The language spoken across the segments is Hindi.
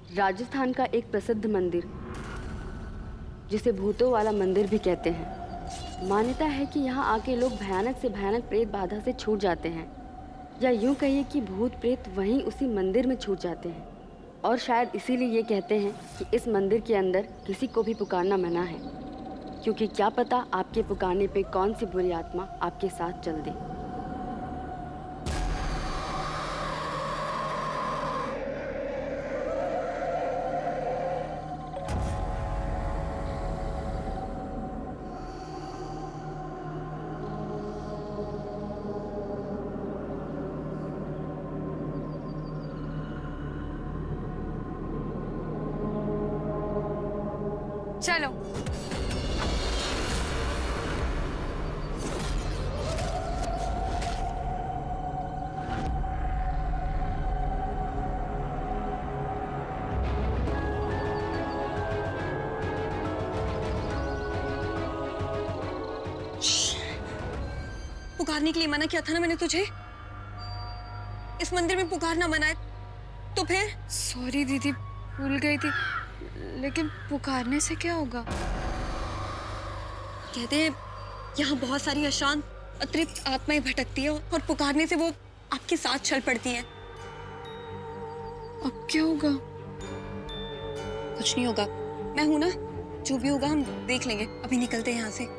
राजस्थान का एक प्रसिद्ध मंदिर जिसे भूतों वाला मंदिर भी कहते हैं। मान्यता है कि यहाँ आके लोग भयानक से भयानक प्रेत बाधा से छूट जाते हैं, या यूँ कहिए कि भूत प्रेत वहीं उसी मंदिर में छूट जाते हैं। और शायद इसीलिए ये कहते हैं कि इस मंदिर के अंदर किसी को भी पुकारना मना है, क्योंकि क्या पता आपके पुकारने पे कौन सी बुरी आत्मा आपके साथ चल दे। चलो। पुकारने के लिए मना किया था ना मैंने तुझे। इस मंदिर में पुकारना मना है तो फिर? सॉरी दीदी, भूल गई थी। लेकिन पुकारने से क्या होगा? कहते हैं यहाँ बहुत सारी अशांत अतृप्त आत्माएं भटकती है और पुकारने से वो आपके साथ चल पड़ती हैं। अब क्या होगा? कुछ नहीं होगा, मैं हूं ना, जो भी होगा हम देख लेंगे। अभी निकलते हैं यहाँ से।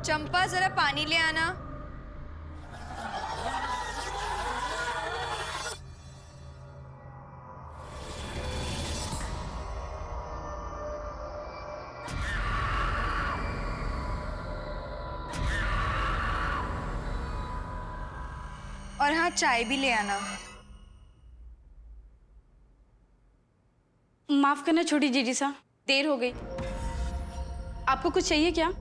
चंपा, जरा पानी ले आना। और हाँ, चाय भी ले आना। माफ करना छोटी जीजी सा, देर हो गई। आपको कुछ चाहिए क्या?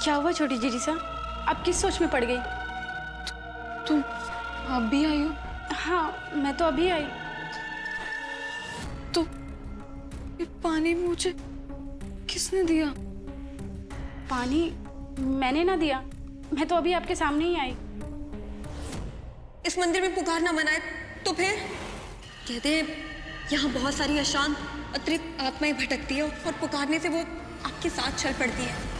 क्या हुआ छोटी जीजी सा, आप किस सोच में पड़ गई? तुम अभी आई हो? हाँ, मैं तो अभी आई। तो ये पानी मुझे किसने दिया? पानी मैंने ना दिया, मैं तो अभी आपके सामने ही आई। इस मंदिर में पुकारना मना है तो फिर? कहते हैं यहाँ बहुत सारी अशांत अतृप्त आत्माएं भटकती है और पुकारने से वो आपके साथ चल पड़ती है।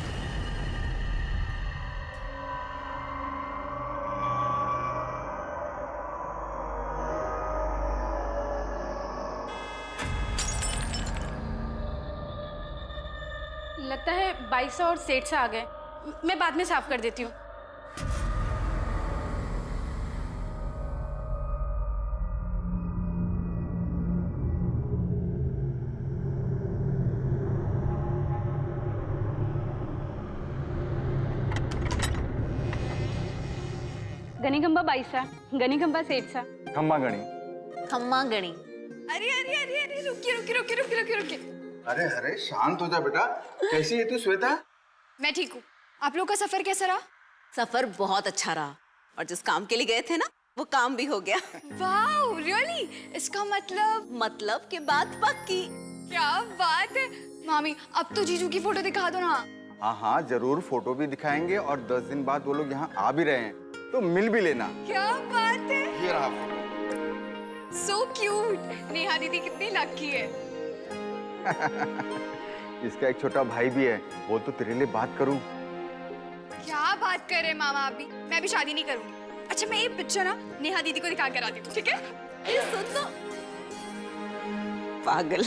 लगता है बाईसा और सेठ सा आ गए। मैं बाद में साफ कर देती हूँ। गनीखंबा बाईसा, गनीखंबा सेठ सा। खम्मा गणी। खम्मा गणी। अरे अरे अरे अरे, रुकिए रुकिए रुकिए रुकिए रुकिए रुकिए। अरे अरे शांत हो जा बेटा। कैसी है तू श्वेता? मैं ठीक हूँ। आप लोग का सफर कैसा रहा? सफर बहुत अच्छा रहा, और जिस काम के लिए गए थे ना, वो काम भी हो गया। Wow, really? इसका मतलब के बात पक्की। क्या बात है मामी, अब तो जीजू की फोटो दिखा दो ना। हाँ हाँ जरूर, फोटो भी दिखाएंगे और 10 दिन बाद वो लोग यहाँ आ भी रहे हैं तो मिल भी लेना। क्या बात है, ये रहा फोटो। So cute. नेहा दीदी कितनी लकी है। इसका एक छोटा भाई भी है, बोल तो तेरे लिए बात करूं। क्या बात कर रहे हैं मामा अभी? मैं भी शादी नहीं करूंगी। अच्छा मैं ये पिक्चर ना नेहा दीदी को दिखा कर आती हूँ, ठीक है? ये सुन तो पागल।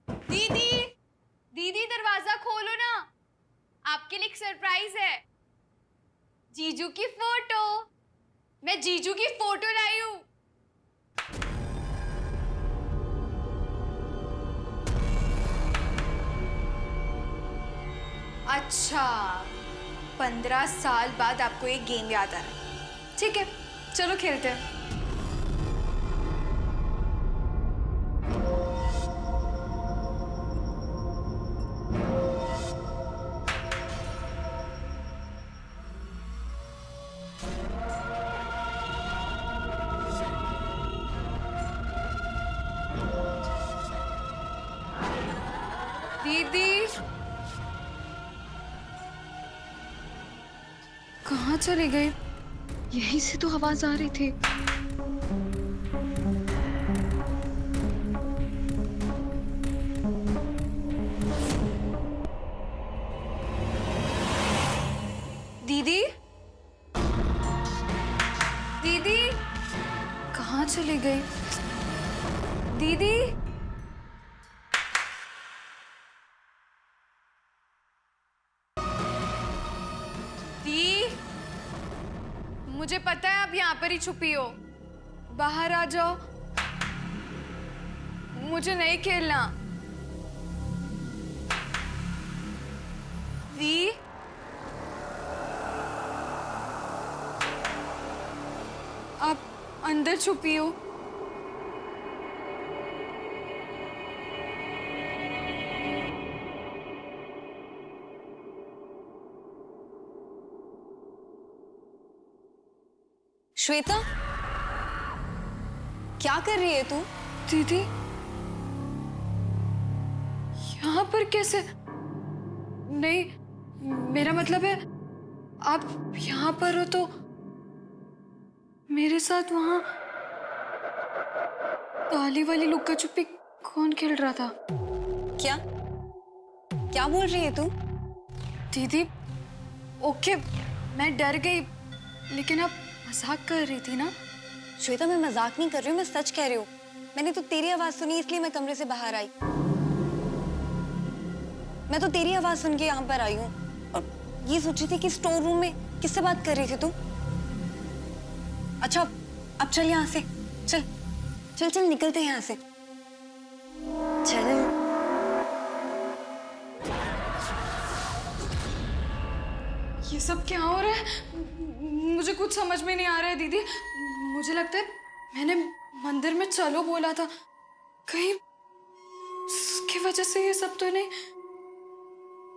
दीदी, दीदी दरवाजा खोलो ना, आपके लिए एक सरप्राइज है। जीजू की फोटो, मैं जीजू की फोटो लाई हूँ। अच्छा, 15 साल बाद आपको एक गेम याद आ रहा है। ठीक है, चलो खेलते हैं। दीदी कहाँ चले गए? यहीं से तो आवाज आ रही थी। दीदी, दीदी कहाँ चले गए? दीदी, मुझे पता है आप यहाँ पर ही छुपी हो, बाहर आ जाओ, मुझे नहीं खेलना। दी, आप अंदर छुपी हो। श्वेता, क्या कर रही है तू? दीदी, यहाँ पर कैसे? नहीं, मेरा मतलब है आप यहाँ पर हो तो मेरे साथ वहाँ काली वाली लुक्का छुपी कौन खेल रहा था? क्या क्या बोल रही है तू? दीदी, ओके, मैं डर गई, लेकिन आप मजाक कर रही थी ना? श्वेता, मैं मजाक नहीं कर रही हूँ, मैं सच कह रही हूँ। मैंने तो तेरी आवाज सुनी इसलिए मैं कमरे से बाहर आई। मैं तो तेरी आवाज सुन के यहाँ पर आई हूँ और ये सोच रही थी कि स्टोर रूम में किससे बात कर रही थी तू? अच्छा, अब चल यहाँ से, चल चल चल निकलते हैं यहाँ से, चल। ये सब क्या हो रहा है? मुझे कुछ समझ में नहीं आ रहा है दीदी। मुझे लगता है मैंने मंदिर में चलो बोला था, कहीं उसकी वजह से ये सब तो नहीं?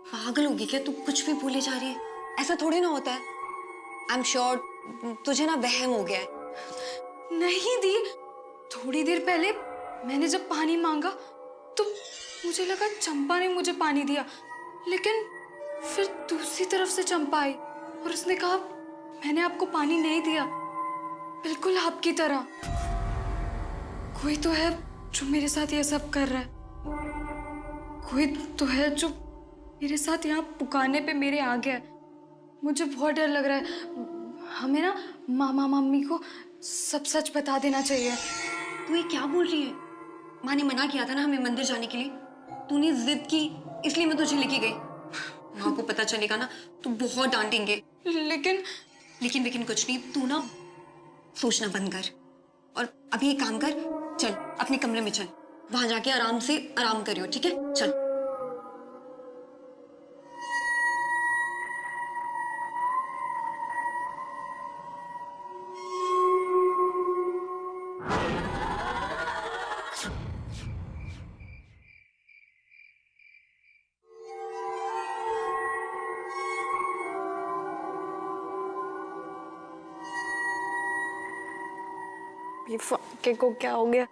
पागल होगी क्या तू? कुछ भी बोले जा रही है, ऐसा थोड़ी ना होता है। आई एम श्योर तुझे ना वहम हो गया है। नहीं दी, थोड़ी देर पहले मैंने जब पानी मांगा तो मुझे लगा चंपा ने मुझे पानी दिया, लेकिन फिर दूसरी तरफ से चंपा आई और उसने कहा मैंने आपको पानी नहीं दिया, बिल्कुल आपकी तरह। कोई तो है जो मेरे साथ ये सब कर रहा है, कोई तो है जो मेरे साथ यहाँ पुकारने पे मेरे आ गया है। मुझे बहुत डर लग रहा है। हमें ना मामा मम्मी को सब सच बता देना चाहिए। तू ये क्या बोल रही है? माँ ने मना किया था ना हमें मंदिर जाने के लिए, तूने जिद की इसलिए मैं तुझे लेके गई। माँ को पता चलेगा ना तो बहुत डांटेंगे। लेकिन लेकिन कुछ नहीं, तू ना सोचना बंद कर और अभी एक काम कर, चल अपने कमरे में चल, वहां जाके आराम से आराम करियो, ठीक है? चल। ये फाके को क्या हो गया?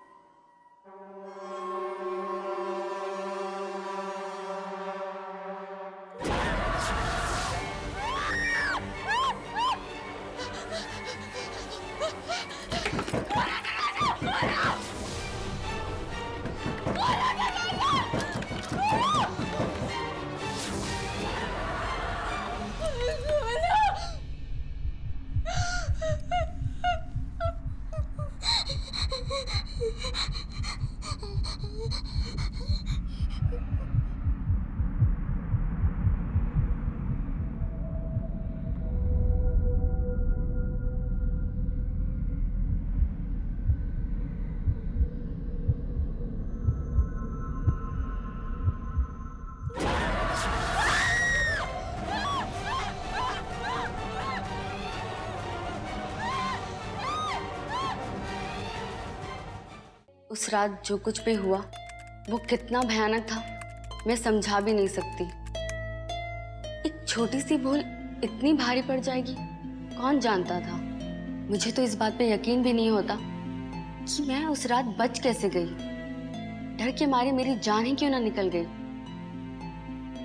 उस रात जो कुछ भी हुआ वो कितना भयानक था मैं समझा भी नहीं सकती। एक छोटी सी भूल इतनी भारी पड़ जाएगी कौन जानता था। मुझे तो इस बात पे यकीन भी नहीं होता कि मैं उस रात बच कैसे गई। डर के मारे मेरी जान ही क्यों ना निकल गई।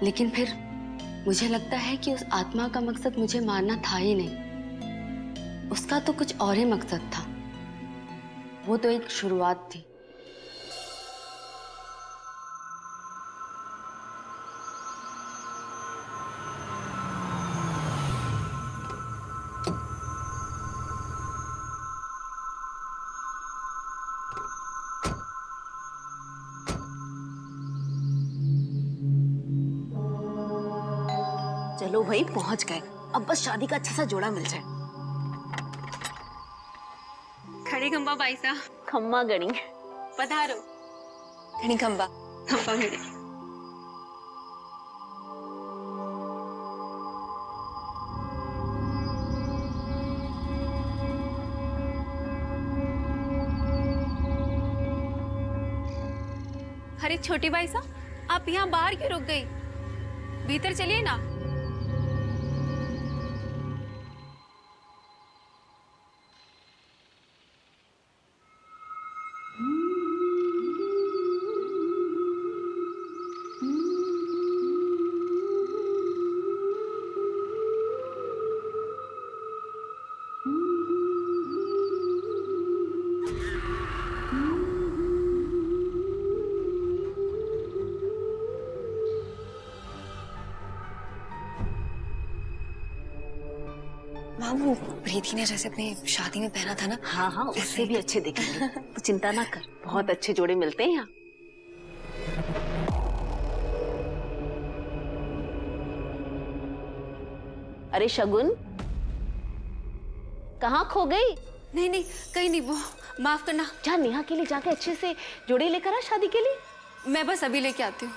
लेकिन फिर मुझे लगता है कि उस आत्मा का मकसद मुझे मारना था ही नहीं, उसका तो कुछ और ही मकसद था। वो तो एक शुरुआत थी। चलो भाई, पहुंच गए। अब बस शादी का अच्छा सा जोड़ा मिल जाए। खड़ी खंबा भाई साहब। खम्मा गणी। पधारो। खड़ी खंबा। खंबा खड़ी। अरे छोटी भाई साहब, आप यहाँ बाहर क्यों रुक गई? भीतर चलिए ना। माँ, वो प्रीति ने जैसे अपनी शादी में पहना था ना। हाँ हाँ, उससे भी अच्छे दिखेंगे। तो चिंता ना कर, बहुत अच्छे जोड़े मिलते हैं यहाँ। अरे शगुन, कहाँ खो गई? नहीं नहीं, कहीं नहीं, वो माफ करना। जा नेहा के लिए जाके अच्छे से जोड़े लेकर आ शादी के लिए। मैं बस अभी लेके आती हूँ।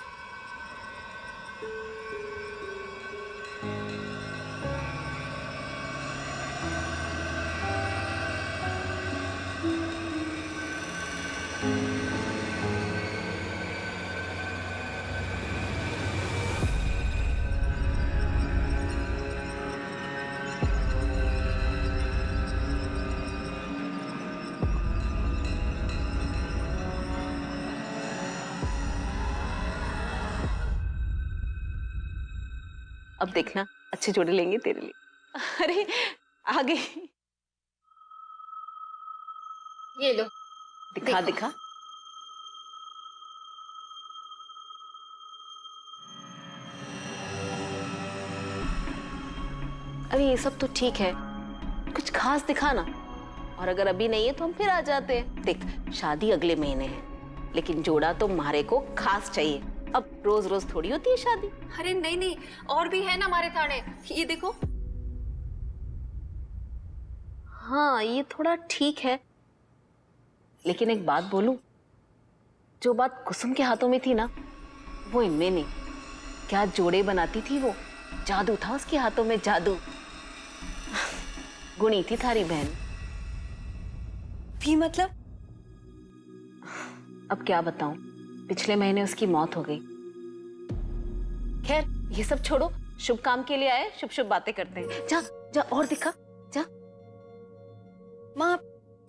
अब देखना, अच्छे जोड़े लेंगे तेरे लिए। अरे आ गई। ये लो। दिखा दिखा। अरे ये सब तो ठीक है, कुछ खास दिखा ना। और अगर अभी नहीं है तो हम फिर आ जाते हैं। देख, शादी अगले महीने है, लेकिन जोड़ा तो मारे को खास चाहिए। अब रोज रोज थोड़ी होती है शादी। अरे नहीं नहीं, और भी है ना हमारे थाने। ये देखो। हाँ, ये थोड़ा ठीक है, लेकिन एक बात बोलूं, जो बात कुसुम के हाथों में थी ना, वो इनमें नहीं। क्या जोड़े बनाती थी वो, जादू था उसके हाथों में, जादू। गुणी थी थारी बहन। भी मतलब? अब क्या बताऊं, पिछले महीने उसकी मौत हो गई। खैर, ये सब छोड़ो, शुभ काम के लिए आए, शुभ शुभ बातें करते हैं। जा जा और दिखा, जा। माँ,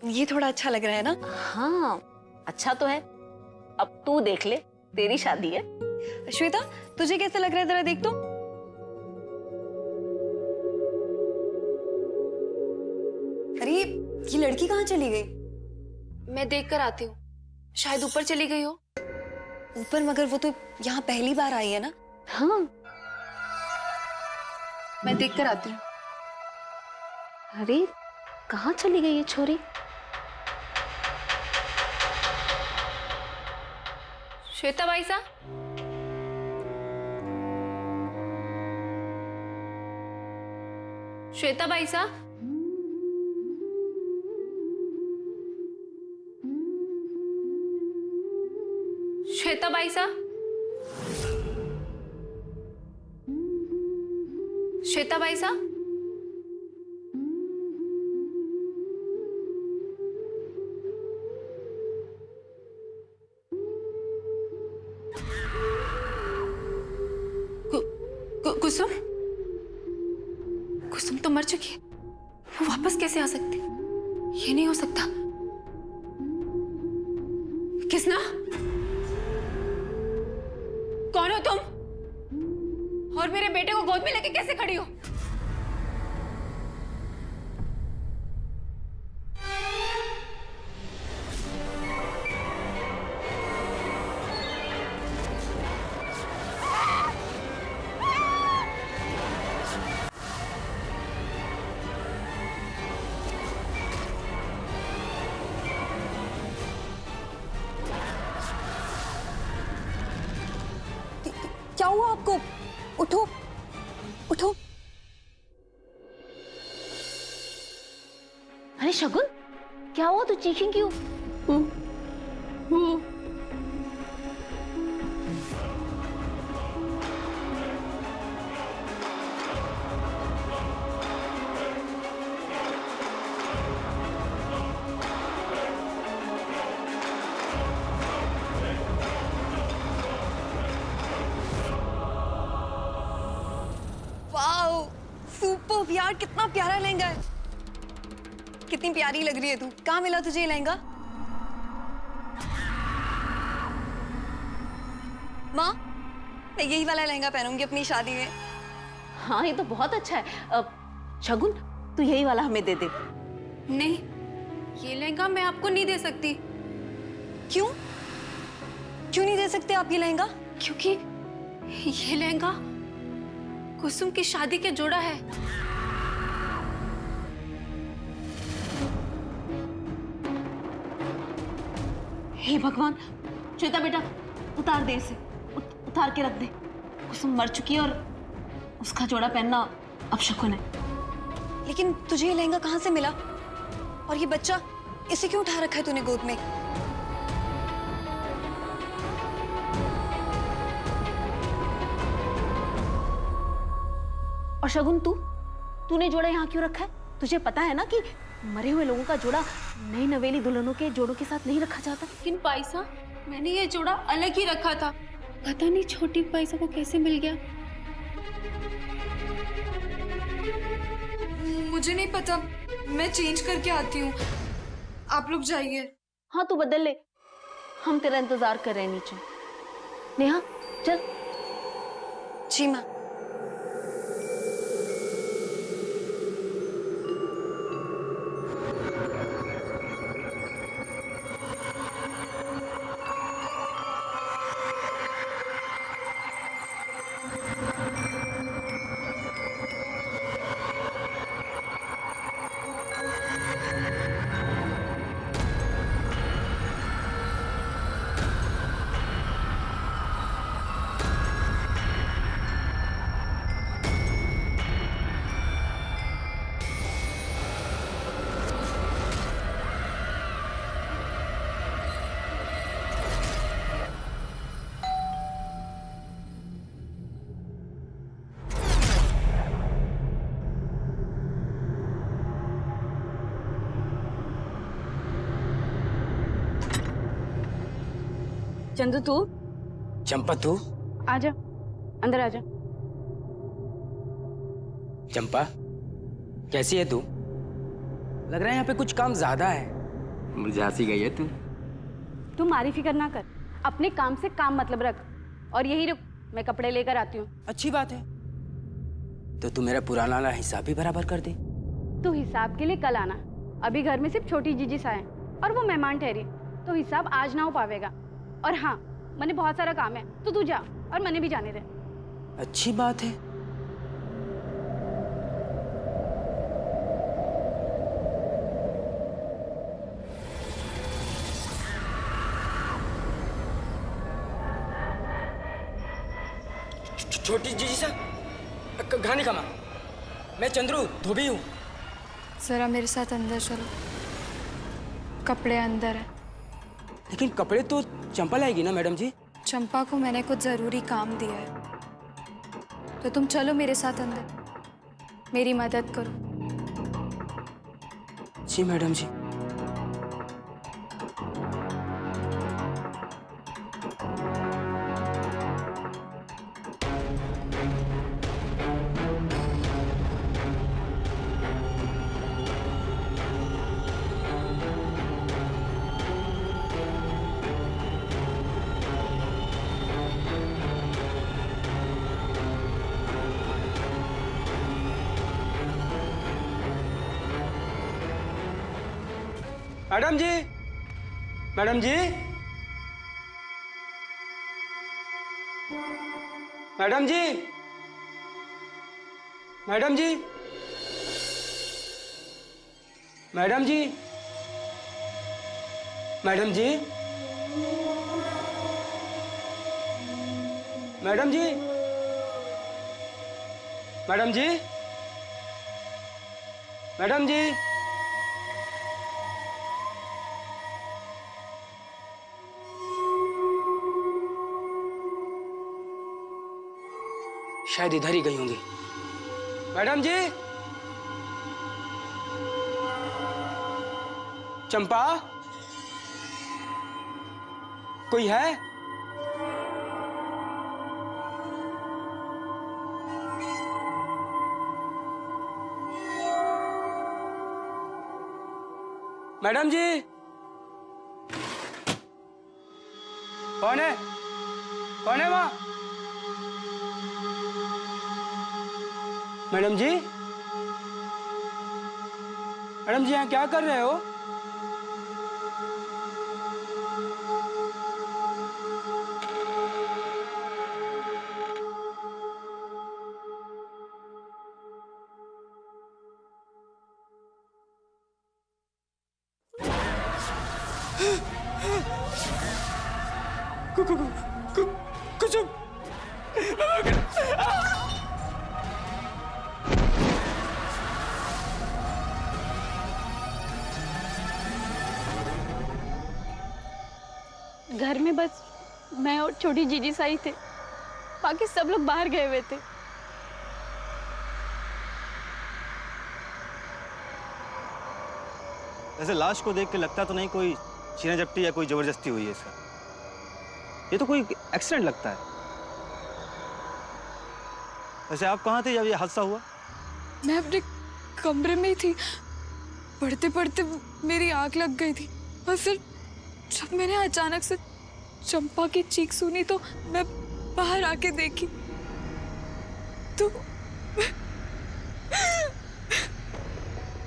ये थोड़ा अच्छा लग रहा है ना? हाँ, अच्छा तो है। अब तू देख ले, तेरी शादी है। श्वेता, तुझे कैसे लग रहा है, जरा देख तो। अरे ये लड़की कहाँ चली गई? मैं देख कर आती हूँ, शायद ऊपर चली गई हो। ऊपर? मगर वो तो यहाँ पहली बार आई है ना। हाँ, मैं देख कर आती हूँ। अरे कहाँ चली गई ये छोरी? श्वेता भाई साहब, श्वेता भाई साहब, श्वेता भाई साहब, श्वेता भाई साहब, कुसुम? कुसुम तो मर चुकी है, वो वापस कैसे आ सकती? ये नहीं हो सकता। किसना? कौन हो तुम? और मेरे बेटे को गोद में लेके कैसे खड़ी हो? क्या हुआ आपको? उठो, उठो। अरे शगुन, क्या हुआ? तू चीखी क्यों? वाओ, सुपर यार, कितना प्यारा लहंगा है। कितनी प्यारी लग रही है तू। कहाँ मिला तुझे ये लहंगा? माँ, मैं यही वाला लहंगा पहनूंगी अपनी शादी में। हाँ, ये तो बहुत अच्छा है। शगुन, तू यही वाला हमें दे दे। नहीं, ये लहंगा मैं आपको नहीं दे सकती। क्यों? क्यों नहीं दे सकते आप ये लहंगा? क्योंकि ये लहंगा कुसुम की शादी के जोड़ा है। हे भगवान, श्वेता बेटा उतार दे इसे, उतार के रख दे। कुसुम मर चुकी है और उसका जोड़ा पहनना अपशकुन है। लेकिन तुझे ये लहंगा कहाँ से मिला? और ये बच्चा, इसे क्यों उठा रखा है तूने गोद में? और शगुन, तूने जोड़ा यहाँ क्यों रखा है? तुझे पता है ना कि मरे हुए लोगों का जोड़ा नई नवेली दुल्हनों के जोड़ों के साथ नहीं रखा जाता। लेकिन पाइसा, मैंने ये जोड़ा अलग ही रखा था। पता नहीं छोटी पाइसा को कैसे मिल गया। मुझे नहीं पता, मैं चेंज करके आती हूँ। आप लोग जाइए। हाँ, तू बदल ले, हम तेरा इंतजार कर रहे हैं नीचे। नेहा, चल। जी माँ। चंदू, तू चंपा, तू आजा, अंदर आजा। चंपा, कैसी है तू? लग रहा है यहाँ पे कुछ काम ज्यादा है। मुझे हंसी गई है तू। तू मारी फिक्र ना कर, अपने काम से काम मतलब रख। और यही रुक, मैं कपड़े लेकर आती हूँ। अच्छी बात है, तो तू मेरा पुराना वाला हिसाब भी बराबर कर दे। तू हिसाब के लिए कल आना, अभी घर में सिर्फ छोटी जीजी सा है और वो मेहमान ठहरी, तो हिसाब आज ना हो पाएगा। और हाँ, मैंने बहुत सारा काम है, तो तू जा और मैंने भी जाने दे। अच्छी बात है। छोटी जीजी सा घानी कमा। मैं चंद्रू, धोबी हूँ। जरा मेरे साथ अंदर चलो, कपड़े अंदर है। लेकिन कपड़े तो चंपा लाएगी ना मैडम जी? चंपा को मैंने कुछ जरूरी काम दिया है, तो तुम चलो मेरे साथ अंदर, मेरी मदद करो। जी मैडम जी। मैडम जी, मैडम जी, मैडम जी, मैडम जी, मैडम जी, मैडम जी, मैडम जी, मैडम जी, मैडम जी, शायद इधर ही गई होंगी। मैडम जी, चंपा, कोई है? मैडम जी, कौन है? कौन है वहां? मैडम जी, मैडम जी, यहाँ क्या कर रहे हो? कुसुम, घर में बस मैं और छोटी जीजी साई थे, बाकी सब लोग बाहर गए हुए थे। वैसे लाश को देख के लगता तो नहीं कोई छीना झपटी या कोई जबरदस्ती हुई है इसका। ये तो कोई एक्सीडेंट लगता है। वैसे आप कहाँ थे जब ये हादसा हुआ? मैं अपने कमरे में ही थी। पढ़ते पढ़ते मेरी आंख लग गई थी और फिर जब मैंने अचानक से चंपा की चीख सुनी तो मैं बाहर आके देखी तो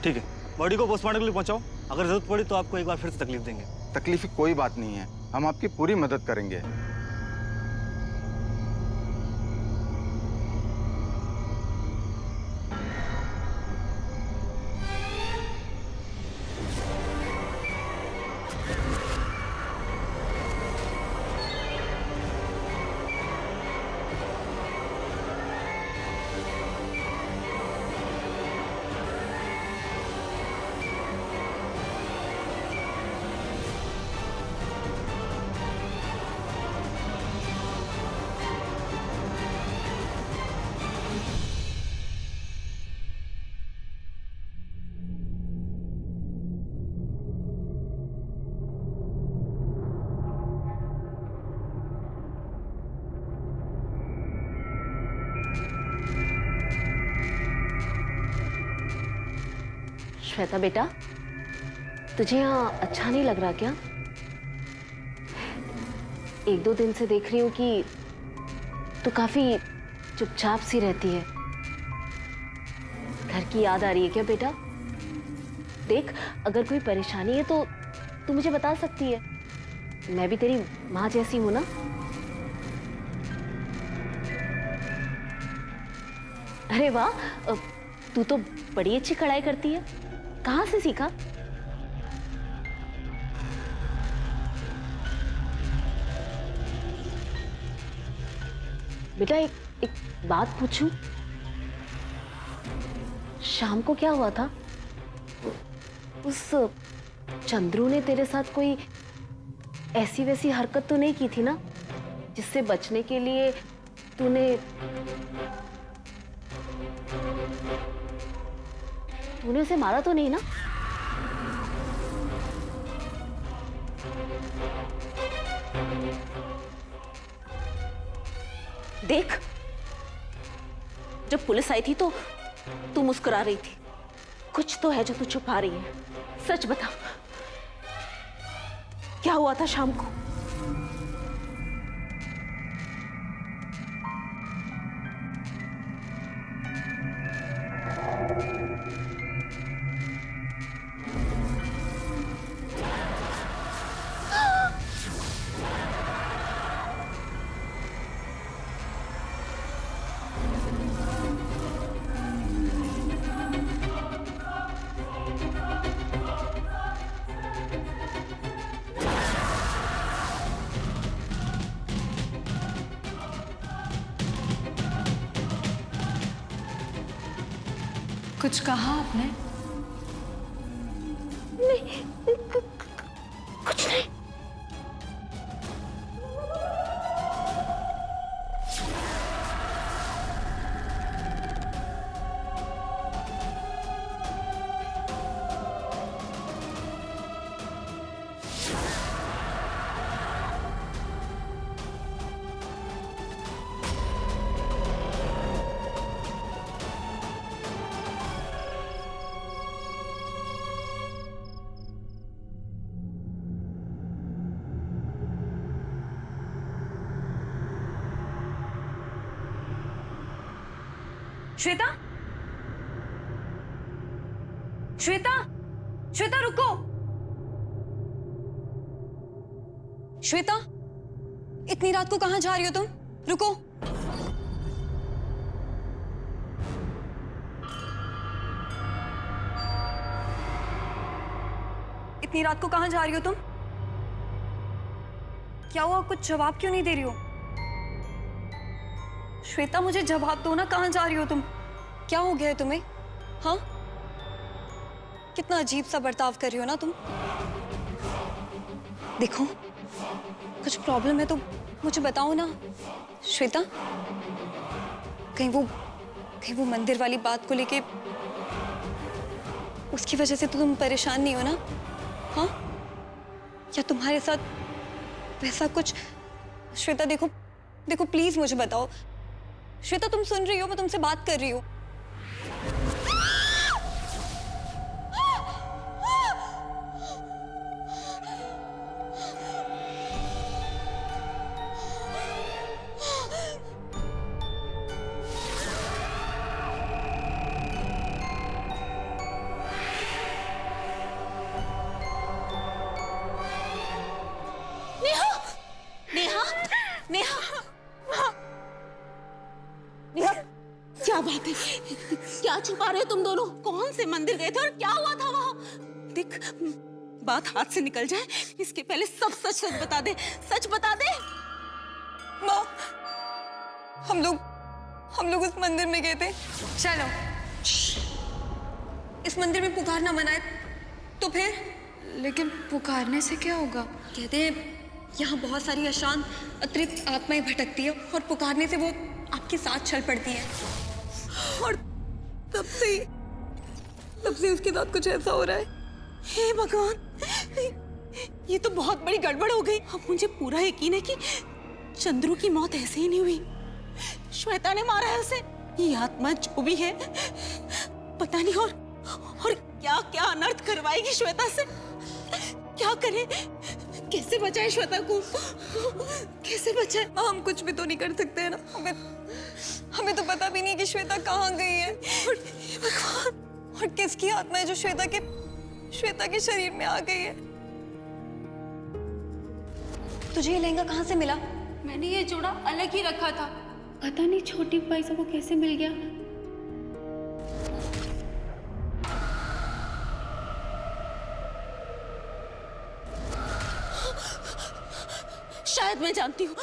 ठीक है, बॉडी को पोस्टमार्टम के लिए पहुंचाओ। अगर जरूरत पड़ी तो आपको एक बार फिर से तकलीफ देंगे। तकलीफ की कोई बात नहीं है, हम आपकी पूरी मदद करेंगे। श्वेता बेटा, तुझे यहाँ अच्छा नहीं लग रहा क्या? एक दो दिन से देख रही हूँ कि तू काफी चुपचाप सी रहती है। घर की याद आ रही है क्या बेटा? देख, अगर कोई परेशानी है तो तू मुझे बता सकती है। मैं भी तेरी माँ जैसी हूं ना। अरे वाह, तू तो बड़ी अच्छी कढ़ाई करती है। कहाँ से सीखा? बेटा एक बात पूछूं? शाम को क्या हुआ था? उस चंद्रू ने तेरे साथ कोई ऐसी वैसी हरकत तो नहीं की थी ना, जिससे बचने के लिए तूने उसे मारा तो नहीं ना? देख, जब पुलिस आई थी तो तू मुस्कुरा रही थी। कुछ तो है जो तू छुपा रही है। सच बता, क्या हुआ था शाम को? कुछ कहा आपने? कुछ नहीं। श्वेता, श्वेता, श्वेता रुको। श्वेता, इतनी रात को कहां जा रही हो तुम? रुको। इतनी रात को कहां जा रही हो तुम? क्या हुआ, कुछ जवाब क्यों नहीं दे रही हो? श्वेता मुझे जवाब दो ना, कहां जा रही हो तुम? क्या हो गया है तुम्हें? हाँ, कितना अजीब सा बर्ताव कर रही हो ना तुम। देखो, कुछ प्रॉब्लम है तो मुझे बताओ ना श्वेता। कहीं वो मंदिर वाली बात को लेके उसकी वजह से तो तुम परेशान नहीं हो ना? हाँ, या तुम्हारे साथ वैसा कुछ? श्वेता देखो देखो, प्लीज मुझे बताओ। श्वेता तुम सुन रही हो? मैं तुमसे बात कर रही हूँ। क्या बात है? क्या छुपा रहे हो तुम दोनों? कौन से मंदिर गए थे और क्या हुआ था वहाँ? देख, बात हाथ से निकल जाए इसके पहले सब सच सच बता दे। सच बता दे। माँ, हम लोग उस मंदिर में गए थे। चलो। इस मंदिर में पुकारना मना है तो फिर? लेकिन पुकारने से क्या होगा? कहते हैं यहाँ बहुत सारी अशांत अतृप्त आत्माएं भटकती है और पुकारने से वो आपके साथ चल पड़ती है। और तब से उसके साथ कुछ ऐसा हो रहा है। हे भगवान, ये तो बहुत बड़ी गड़बड़ हो गई। अब मुझे पूरा यकीन है कि चंद्रू की मौत ऐसे ही नहीं हुई। श्वेता ने मारा है उसे। ये आत्मा जो भी है, पता नहीं और क्या क्या अनर्थ करवाएगी श्वेता से। क्या करें? कैसे बचाए श्वेता को? कैसे बचाए? हम कुछ भी तो नहीं कर सकते हैं ना। हमें तो पता भी नहीं कि श्वेता कहाँ गई है। और भगवान, और किसकी आत्मा है जो श्वेता के शरीर में आ गई है। तुझे ये लहंगा कहाँ से मिला? मैंने ये जोड़ा अलग ही रखा था, पता नहीं छोटी पैसा को कैसे मिल गया। शायद मैं जानती हूँ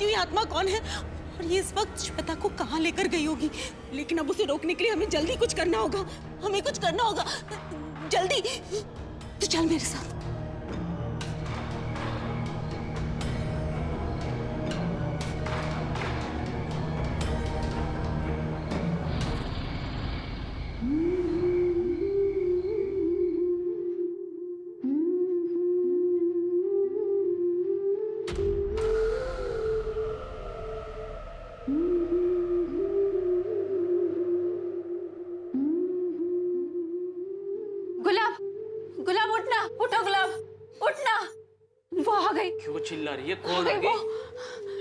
ये आत्मा कौन है और ये इस वक्त श्वेता को कहाँ लेकर गई होगी। लेकिन अब उसे रोकने के लिए हमें जल्दी कुछ करना होगा। जल्दी। तो चल मेरे साथ। गुलाब उठना, उठो गुलाब, उठना। वो आ गई। क्यों चिल्ला रही है? कौन आ गई?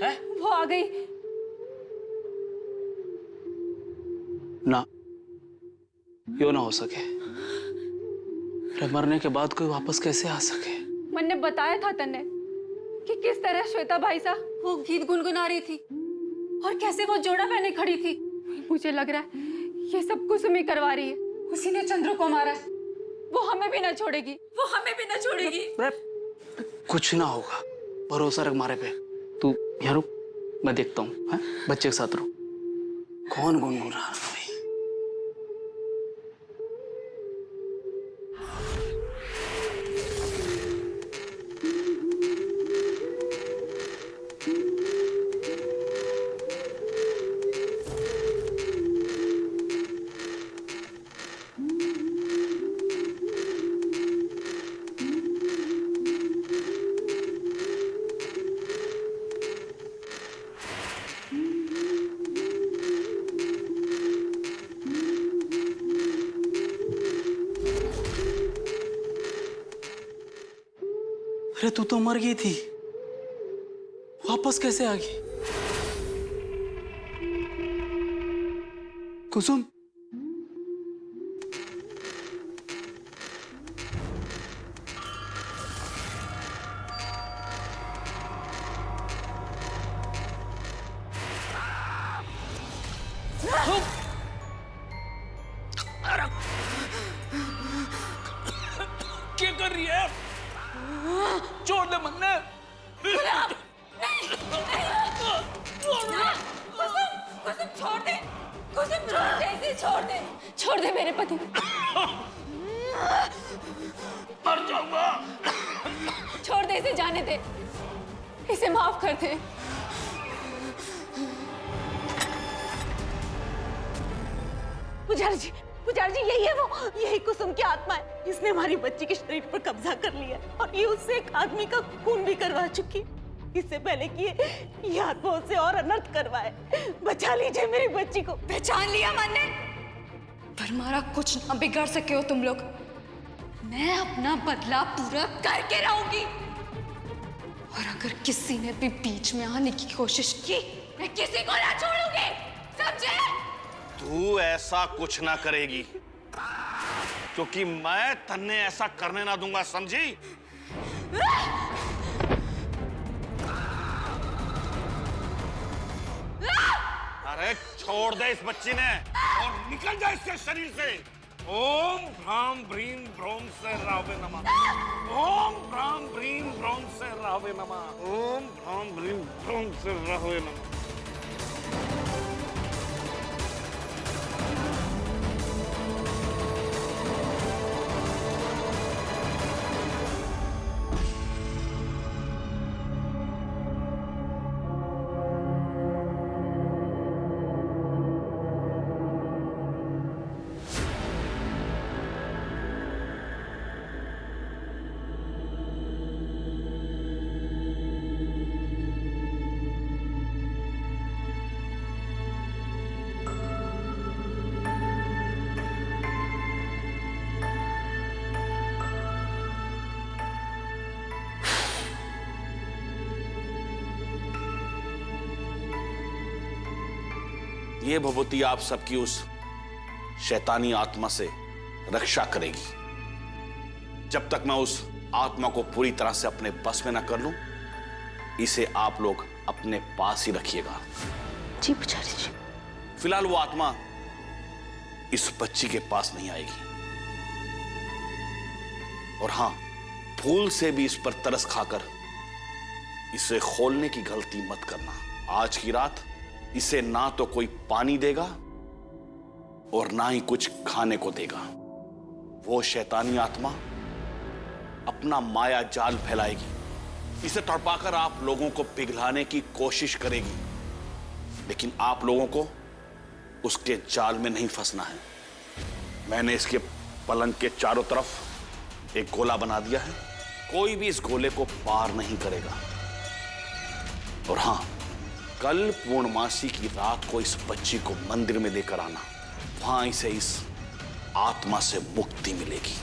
है? वो आ गई। ना, क्यों ना हो सके। अरे मरने के बाद कोई वापस कैसे आ सके? मैंने बताया था तन्ने कि किस तरह श्वेता भाई साहब वो गीत गुनगुना रही थी और कैसे वो जोड़ा पहने खड़ी थी। मुझे लग रहा है ये सब कुसुमी करवा रही है। उसी ने चंद्रू को मारा है। वो हमें भी ना छोड़ेगी। कुछ ना होगा, भरोसा रख मारे पे। तू यहाँ रुक, मैं देखता हूँ। बच्चे के साथ रुक। कौन गुनगुना रहा है? अरे तू तो मर गई थी, वापस कैसे आ गई? कुसुम, क्या कर रही है? छोड़ दे मन्ने। छोड़ दे मेरे पति। मर जाऊंगा। छोड़ दे इसे, जाने दे, इसे माफ कर दे। पुजारी जी यही है वो, यही कुसुम की आत्मा है। इसने हमारी बच्ची के शरीर पर कब्जा कर लिया और ये उससे एक आदमी का खून भी करवा चुकी। इससे पहले कि ये आत्मा उससे और अनर्थ करवाए। बचा लीजिए मेरी बच्ची को। पहचान लिया मैंने, पर हमारा कुछ ना बिगाड़ सके हो तुम लोग। मैं अपना बदला पूरा करके रहूंगी, और अगर किसी ने भी बीच में आने की कोशिश की, मैं किसी को ना छोड़ूंगी, समझे? तू ऐसा कुछ ना करेगी, क्योंकि मैं तन्ने ऐसा करने ना दूंगा, समझी? अरे छोड़ दे इस बच्ची ने और निकल जा इसके शरीर से। ओम भ्राम भ्रीम भ्रोम से रावे नमः। ओम भ्राम भ्रीम भ्रोम से रावे नमः। ओम भ्राम भ्रीम भ्रोम से रावे नमः। ये भभूति आप सबकी उस शैतानी आत्मा से रक्षा करेगी। जब तक मैं उस आत्मा को पूरी तरह से अपने बस में न कर लूं, इसे आप लोग अपने पास ही रखिएगा। जी पुजारी जी। फिलहाल वो आत्मा इस बच्ची के पास नहीं आएगी। और हां, भूल से भी इस पर तरस खाकर इसे खोलने की गलती मत करना। आज की रात इसे ना तो कोई पानी देगा और ना ही कुछ खाने को देगा। वो शैतानी आत्मा अपना माया जाल फैलाएगी, इसे तड़पाकर आप लोगों को पिघलाने की कोशिश करेगी, लेकिन आप लोगों को उसके जाल में नहीं फंसना है। मैंने इसके पलंग के चारों तरफ एक गोला बना दिया है, कोई भी इस गोले को पार नहीं करेगा। और हां, कल पूर्णमासी की रात को इस बच्ची को मंदिर में लेकर आना, वहां इसे इस आत्मा से मुक्ति मिलेगी।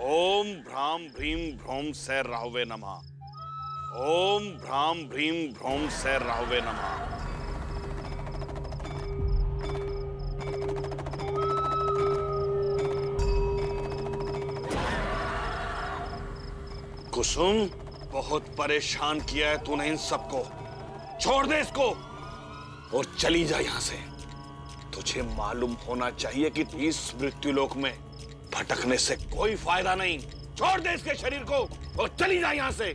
ओम भ्राम भ्रीम भ्रोम से राहवे नमः। ओम भ्राम भ्रीम भ्रोम से राहवे नमः। कुसुम, बहुत परेशान किया है तूने इन सबको। छोड़ दे इसको और चली जा यहां से। तुझे मालूम होना चाहिए कि इस मृत्युलोक में भटकने से कोई फायदा नहीं। छोड़ दे इसके शरीर को और चली जा यहां से।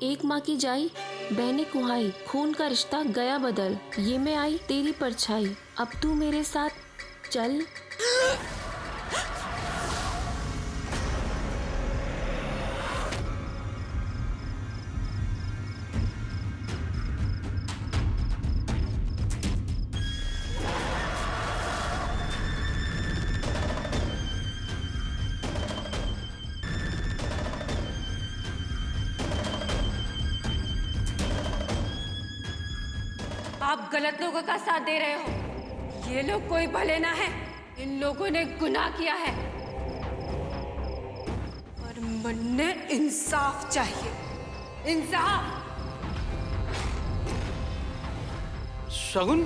एक माँ की जाई बहने कुहाई, खून का रिश्ता गया बदल, ये मैं आई तेरी परछाई, अब तू मेरे साथ चल। आप गलत लोगों का साथ दे रहे हो। ये लोग कोई भले ना है, इन लोगों ने गुनाह किया है और मन्ने इंसाफ चाहिए, इंसाफ। शगुन,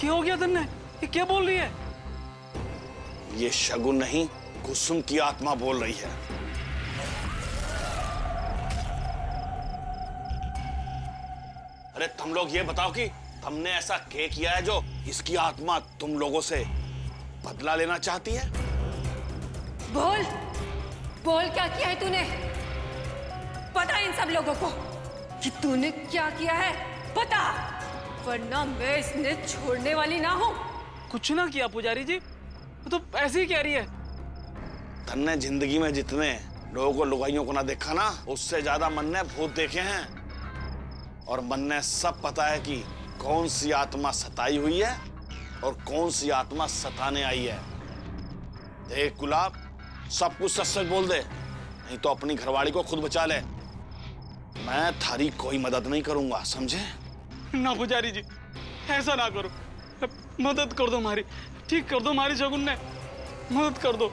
क्या हो गया तन्ने? ये क्या बोल रही है? ये शगुन नहीं, कुसुम की आत्मा बोल रही है। अरे तुम लोग ये बताओ कि तुमने ऐसा क्या किया है जो इसकी आत्मा तुम लोगों से बदला लेना चाहती है? बोल, बोल क्या किया है तूने? पता इन सब लोगों को कि तूने क्या किया है, पता, वरना मैं इसने छोड़ने वाली ना हूं। कुछ ना किया पुजारी जी, वो तो ऐसे ही कह रही है। तन्ने जिंदगी में जितने लोगों को लुगाइयों को ना देखा ना, उससे ज्यादा मन ने भूत देखे हैं। और मन ने सब पता है कि कौन सी आत्मा सताई हुई है और कौन सी आत्मा सताने आई है। देख गुलाब, सब कुछ सच सच बोल दे, नहीं तो अपनी घरवाली को खुद बचा ले। मैं थारी कोई मदद नहीं करूंगा, समझे? ना पुजारी जी, ऐसा ना करो, मदद कर दो हमारी, ठीक कर दो हमारी शगुन ने, मदद कर दो।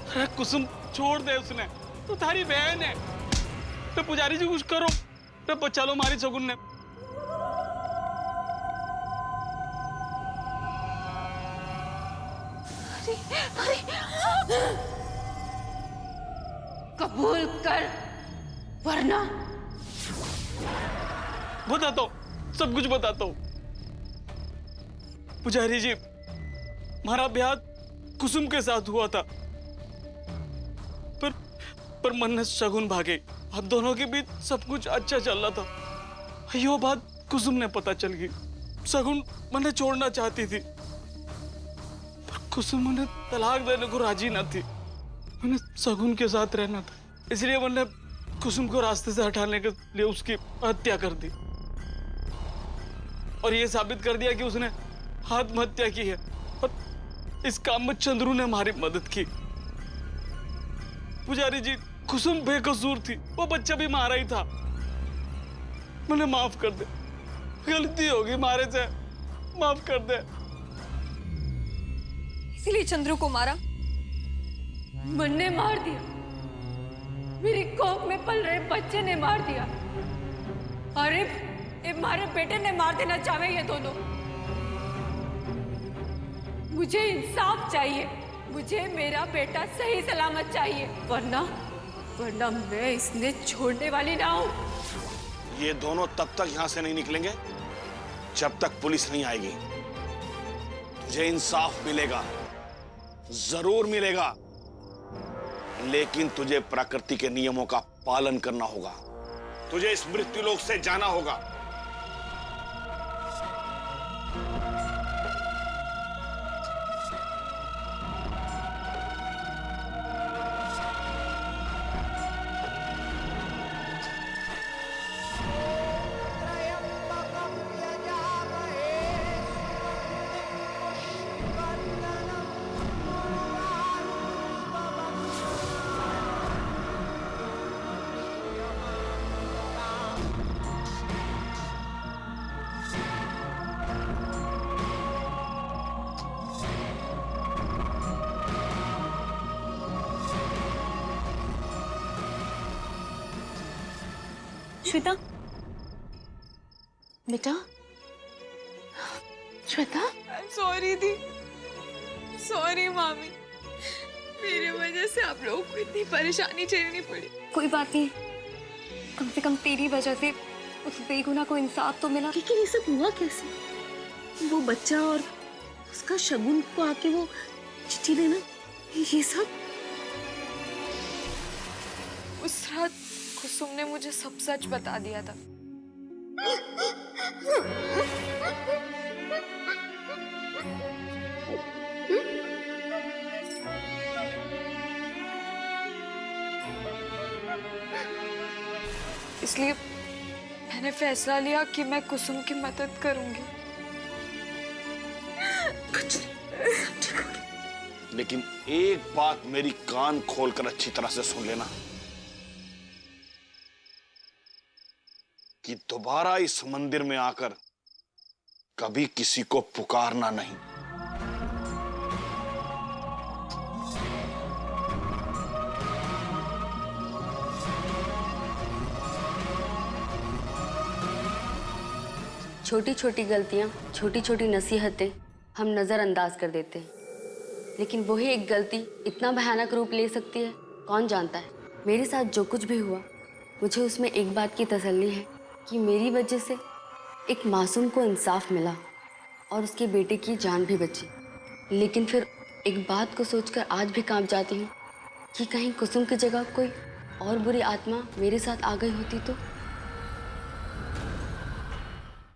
अरे कुसुम, छोड़ दे, उसने तो थारी बहन है। तो पुजारी जी कुछ करो, तो बचा लो हमारी शगुन ने। कबूल कर, वरना बताता हूँ, सब कुछ बताता हूँ। पुजारी जी, हमारा ब्याह कुसुम के साथ हुआ था, पर मन्नत शगुन भागे। हम दोनों के बीच सब कुछ अच्छा चल रहा था। यो बात कुसुम ने पता चल गई। शगुन मैंने छोड़ना चाहती थी, पर कुसुम मैंने तलाक देने को राजी ना थी। मैंने शगुन के साथ रहना था, इसलिए मैंने कुसुम को रास्ते से हटाने के लिए उसकी हत्या कर दी और ये साबित कर दिया कि उसने आत्महत्या की है। और इस काम में चंद्रू ने हमारी मदद की। पुजारी जी, कुसुम बेकसूर थी, वो बच्चा भी मारा ही था। मैंने माफ कर दे, गलती होगी मारे से, माफ कर दे। इसीलिए चंद्रू को मारा? मन ने मार दिया, मेरी कोख में पल रहे बच्चे ने मार दिया। अरे हमारे बेटे ने मार देना चाहे ये दोनों। मुझे इंसाफ चाहिए, मुझे मेरा बेटा सही सलामत चाहिए, वरना मैं इसने छोड़ने वाली ना हूं। ये दोनों तब तक यहां से नहीं निकलेंगे जब तक पुलिस नहीं आएगी। तुझे इंसाफ मिलेगा, जरूर मिलेगा, लेकिन तुझे प्रकृति के नियमों का पालन करना होगा। तुझे इस मृत्युलोक से जाना होगा। श्वेता, बेटा, श्वेता। सॉरी दी, सॉरी मामी, मेरी वजह से आप लोगों को इतनी परेशानी झेलनी पड़ी। कोई बात नहीं, कम से कम तेरी वजह से उस बेगुनाह को इंसाफ तो मिला। लेकिन ये सब हुआ कैसे? वो बच्चा और उसका शगुन को आके वो चिट्ठी देना, ये सब। उस रात कुसुम ने मुझे सब सच बता दिया था। इसलिए मैंने फैसला लिया कि मैं कुसुम की मदद करूंगी। लेकिन एक बात मेरी कान खोलकर अच्छी तरह से सुन लेना कि दोबारा इस मंदिर में आकर कभी किसी को पुकारना नहीं। छोटी छोटी गलतियाँ, छोटी छोटी नसीहतें हम नज़रअंदाज कर देते हैं, लेकिन वही एक गलती इतना भयानक रूप ले सकती है, कौन जानता है। मेरे साथ जो कुछ भी हुआ, मुझे उसमें एक बात की तसल्ली है कि मेरी वजह से एक मासूम को इंसाफ मिला और उसके बेटे की जान भी बची। लेकिन फिर एक बात को सोचकर आज भी कांप जाती हूँ कि कहीं कुसुम की जगह कोई और बुरी आत्मा मेरे साथ आ गई होती तो।